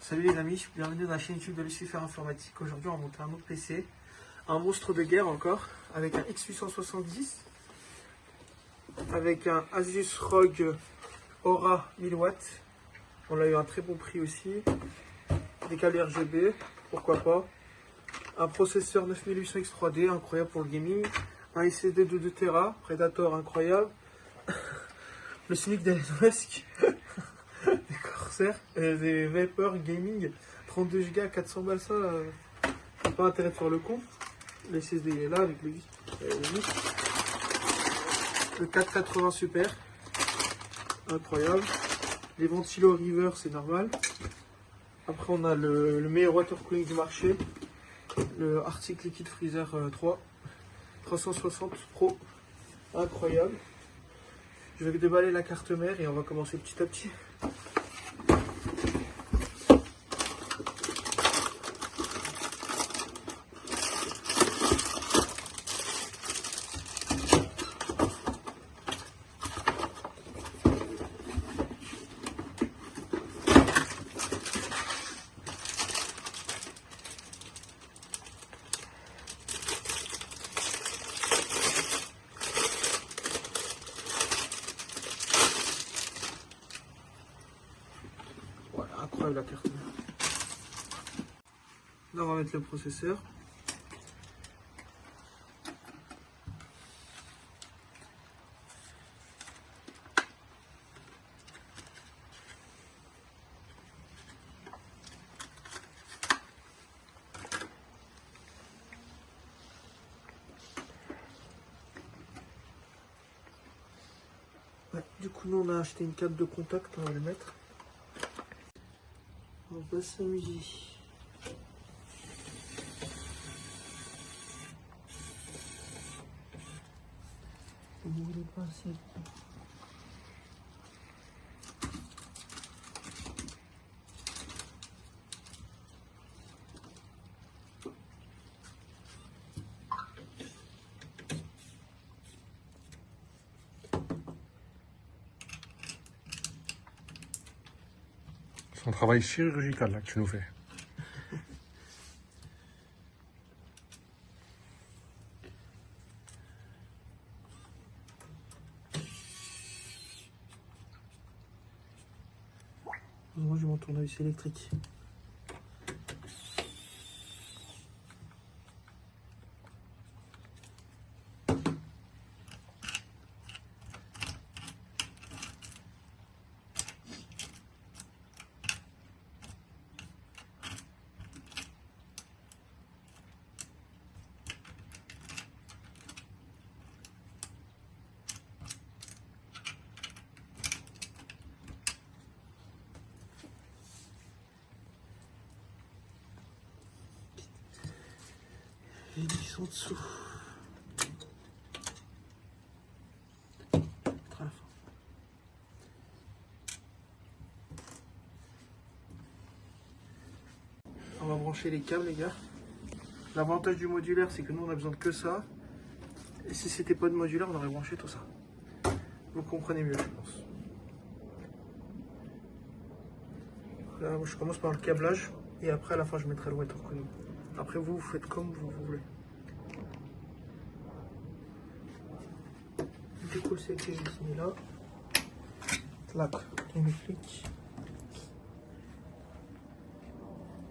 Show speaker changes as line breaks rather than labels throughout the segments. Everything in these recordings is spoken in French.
Salut les amis, bienvenue dans la chaîne YouTube de Lucifer Informatique. Aujourd'hui on va monter un autre PC, un monstre de guerre encore, avec un X870, avec un Asus ROG Aura 1000 watts. On a eu un très bon prix aussi, des câbles RGB, pourquoi pas, un processeur 9800X 3D incroyable pour le gaming, un SSD de 2 Tera, Predator incroyable, le SMIC d'Elon Musk, des Corsair, des Vapor Gaming, 32 Go à 400 balles, ça, pas intérêt de faire le con. Le SSD est là avec le vis. Le 480 super, incroyable. Les ventilos River, c'est normal. Après, on a le meilleur water cooling du marché, le Arctic Liquid Freezer 3, 360 Pro, incroyable. Je vais déballer la carte mère et on va commencer petit à petit. Voilà, incroyable la carte mère. Là, on va mettre le processeur. Ouais, du coup, nous, on a acheté une carte de contact, on va le mettre. On va s'amuser.
C'est un travail chirurgical là que tu nous fais.
Moi, j'ai mon tournevis électrique. Et ils sont dessous. À la fin. On va brancher les câbles, les gars. L'avantage du modulaire, c'est que nous, on a besoin de que ça. Et si c'était pas de modulaire, on aurait branché tout ça. Vous comprenez mieux, je pense. Là, je commence par le câblage. Et après, à la fin, je mettrai le water cooling. Après, vous faites comme vous voulez. Du coup, c'est que j'ai mis là. Tac, on le flic.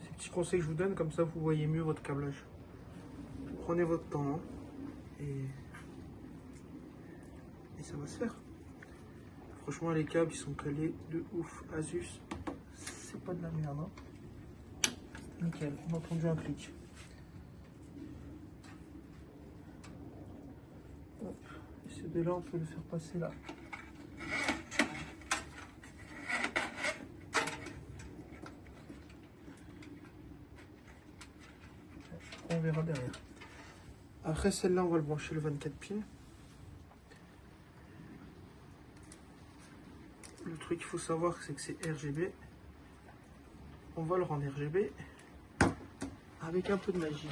C'est un petit conseil que je vous donne, comme ça vous voyez mieux votre câblage. Prenez votre temps, hein, et ça va se faire. Franchement, les câbles ils sont calés de ouf. Asus, c'est pas de la merde. Hein. Nickel, on a entendu un clic. Hop. Et ce de là, on peut le faire passer là. On verra derrière. Après celle-là, on va le brancher le 24 pins. Le truc qu'il faut savoir, c'est que c'est RGB. On va le rendre RGB avec un peu de magie.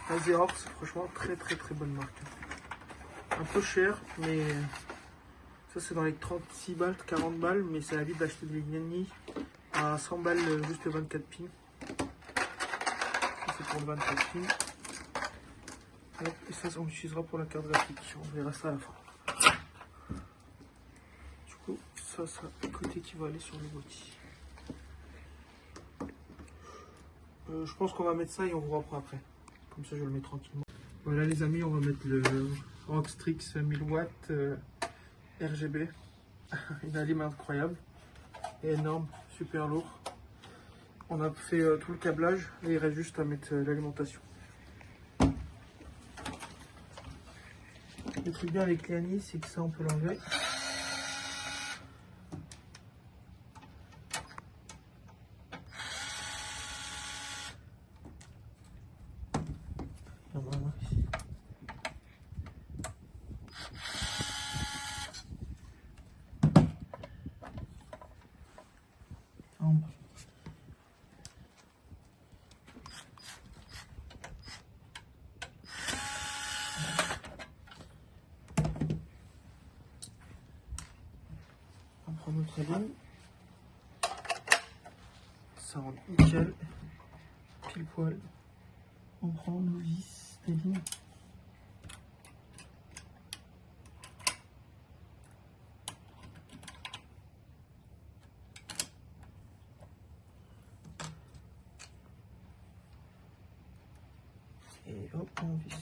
Azerox, franchement très très très bonne marque. Un peu cher, mais Ça c'est dans les 36 balles, 40 balles, mais ça évite d'acheter des Lignani à 100 balles juste le 24 pins. Ça c'est pour le 24 pins. Et ça on l'utilisera pour la carte graphique, on verra ça à la fin. Du coup ça côté qui va aller sur le boîtier. Je pense qu'on va mettre ça et on vous reprend après. Comme ça je le mets tranquillement. Voilà les amis, on va mettre le Rockstrix 1000 watts RGB. Une allime incroyable, énorme, super lourd. On a fait tout le câblage et il reste juste à mettre l'alimentation. Le truc bien avec Lignani, c'est que ça on peut l'enlever. On prend notre ligne, ça rentre nickel, pile poil. On prend nos vis des lignes. Et hop, on visse.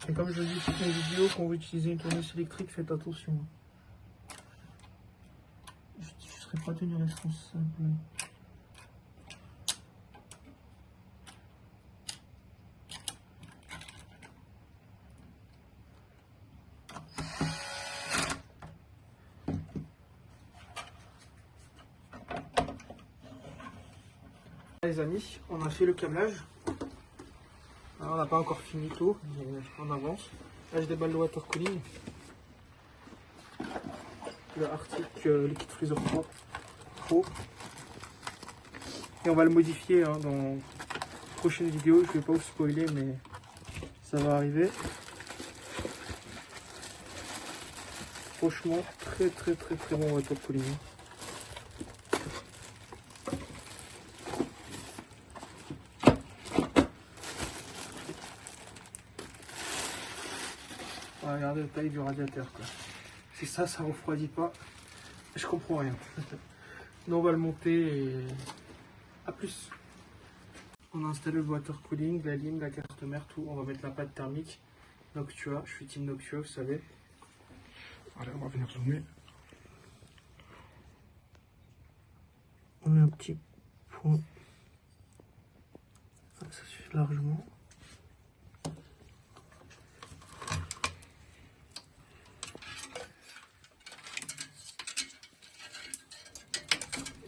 Et comme je le dis dans toutes mes vidéos, quand vous utilisez une tourneuse électrique, faites attention. Je ne serai pas tenu responsable. Les amis, on a fait le câblage. Alors, on n'a pas encore fini tout, mais on avance. Là j'ai des balles de water cooling. Le Arctic Liquid Freezer Pro. Et on va le modifier hein, dans la prochaine vidéo. Je ne vais pas vous spoiler, mais ça va arriver. Franchement, très bon water cooling. Regardez la taille du radiateur. Si ça refroidit pas, je comprends rien. Nous on va le monter et à plus. On a installé le water cooling, la lime, la carte mère, tout. On va mettre la pâte thermique. Noctua, je suis team Noctua, vous savez.
Allez, on va venir zoomer.
On met un petit point. Ça suffit largement.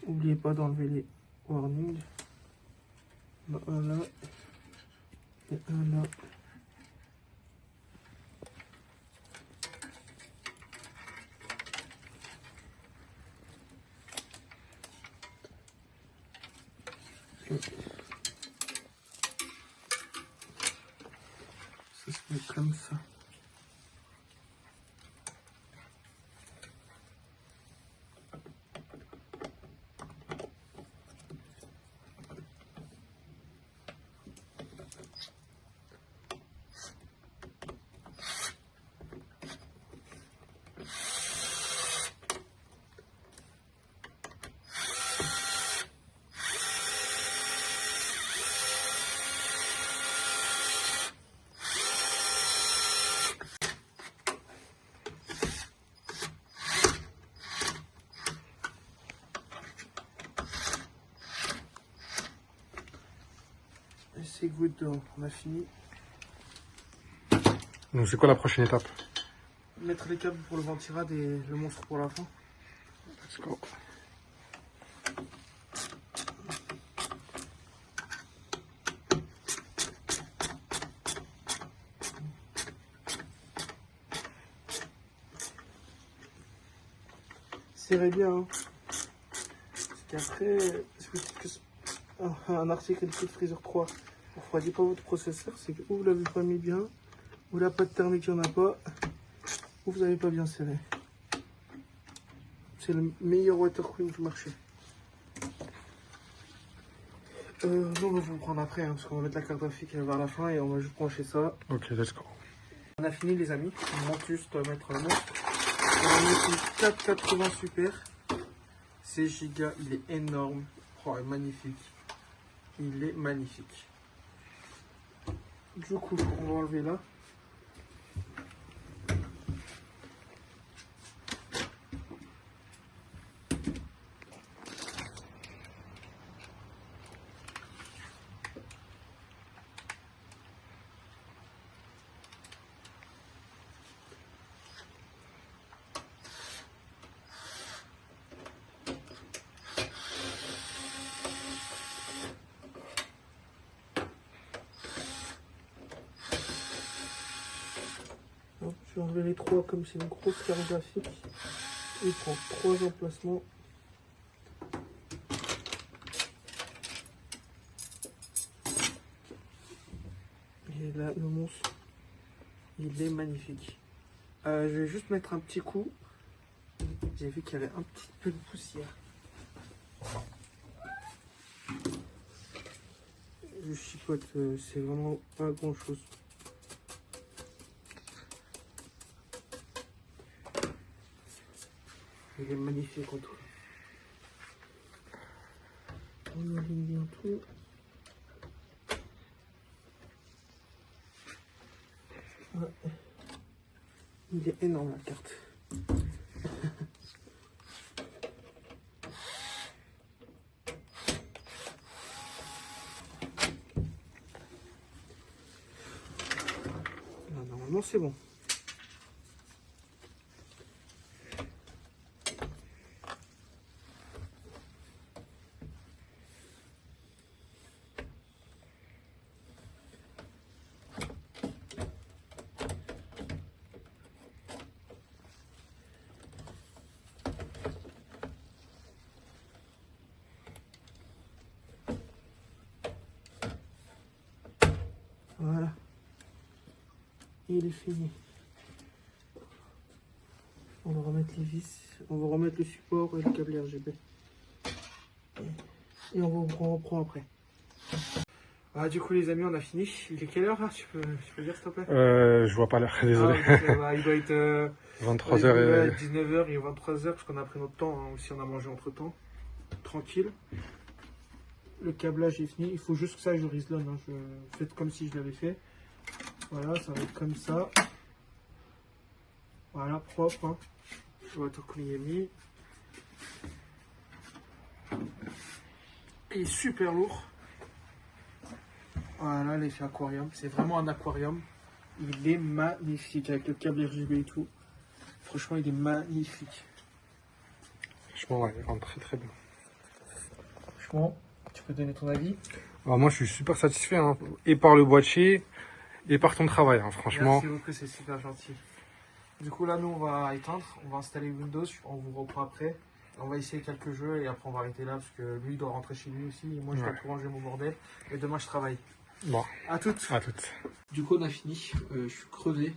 N'oubliez pas d'enlever les warnings. Un là et un là. Et ça se met comme ça. C'est good, on a fini.
Donc c'est quoi la prochaine étape?
Mettre les câbles pour le ventirad et le monstre pour la fin.
Let's go.
Serrez bien. Hein. Parce qu'après, un article de Freezer 3. Ne refroidissez pas votre processeur, c'est que ou vous l'avez pas mis bien, ou la pâte thermique il n'y en a pas, ou vous n'avez pas bien serré. C'est le meilleur water cooling du marché. Non, on va vous prendre après, hein, parce qu'on va mettre la carte graphique vers la fin et on va juste brancher ça.
Ok, let's go.
On a fini les amis, on manque juste à mettre le nom. On va mettre une 480 super. C'est giga, il est énorme. Oh, il est magnifique. Il est magnifique. Du coup, on va enlever là. Hop, je vais enlever les trois comme c'est une grosse carte graphique. Il prend 3 emplacements. Et là, le monstre, il est magnifique. Je vais juste mettre un petit coup. J'ai vu qu'il y avait un petit peu de poussière. Je chipote, c'est vraiment pas grand chose. Il est magnifique en tout. On aligne bien tout. Ouais. Il est énorme la carte. Là, normalement c'est bon. Voilà. Il est fini. On va remettre les vis, on va remettre le support et le câble RGB. Et on reprend après. Ah, du coup les amis, on a fini. Il est quelle heure là, tu peux dire s'il te plaît?
Je vois pas l'heure, désolé.
Il doit être
23h et...
19h et 23h parce qu'on a pris notre temps, hein, aussi on a mangé entre temps. Tranquille. Le câblage est fini. Il faut juste que ça je rislonne. Hein. Je fais comme si je l'avais fait. Voilà, ça va être comme ça. Voilà, propre. Hein. Le water cooling est mis. Il est super lourd. Voilà l'effet aquarium. C'est vraiment un aquarium. Il est magnifique avec le câble RGB et tout. Franchement, il est magnifique.
Franchement, ouais, il rentre très très bien.
Franchement, tu peux donner ton avis?
Alors, moi, je suis super satisfait, hein, et par le boîtier, et par ton travail, hein, franchement.
Merci beaucoup, c'est super gentil. Du coup, là, nous, on va éteindre. On va installer Windows. On vous reprend après. On va essayer quelques jeux et après, on va arrêter là parce que lui, il doit rentrer chez lui aussi. Et moi, je dois tout ranger mon bordel. Et demain, je travaille.
Bon,
à toutes.
à toutes.
Du coup, on a fini. Je suis crevé.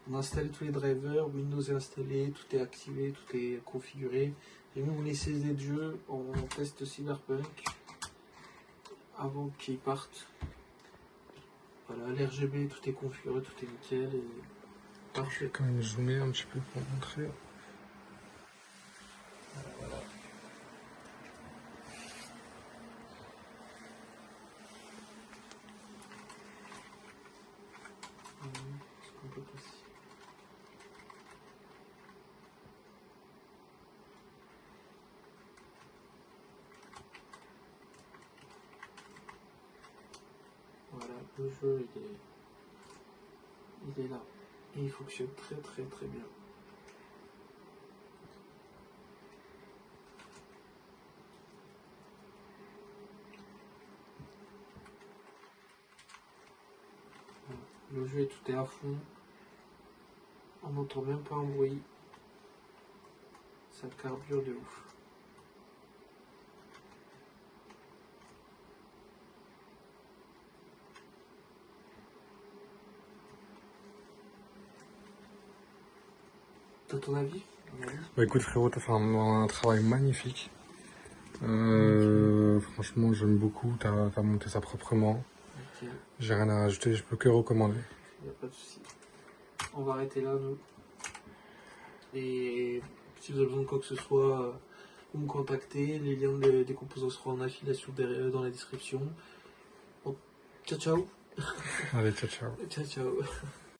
On a installé tous les drivers. Windows est installé. Tout est activé. Tout est configuré. J'ai mis mon SSD de jeu. On teste Cyberpunk avant qu'il parte. Voilà, l'RGB, tout est configuré. Tout est nickel. Et...
Je vais quand même zoomer un petit peu pour montrer.
Voilà. Ce qu'on peut passer. Voilà, le jeu il est là. Et il fonctionne très très très bien. Voilà. Le jeu tout est à fond. On n'entend même pas un bruit. Ça carbure de ouf. T'as ton avis?
Bah écoute frérot, t'as fait un travail magnifique. Franchement, j'aime beaucoup. T'as monté ça proprement.
Ok,
J'ai rien à rajouter, je peux que recommander.
y a pas de souci. On va arrêter là, nous. Et si vous avez besoin de quoi que ce soit, vous me contactez. Les liens des composants seront en affiliation dans la description. Bon, ciao, ciao.
Allez, ciao ciao.
Ciao, ciao.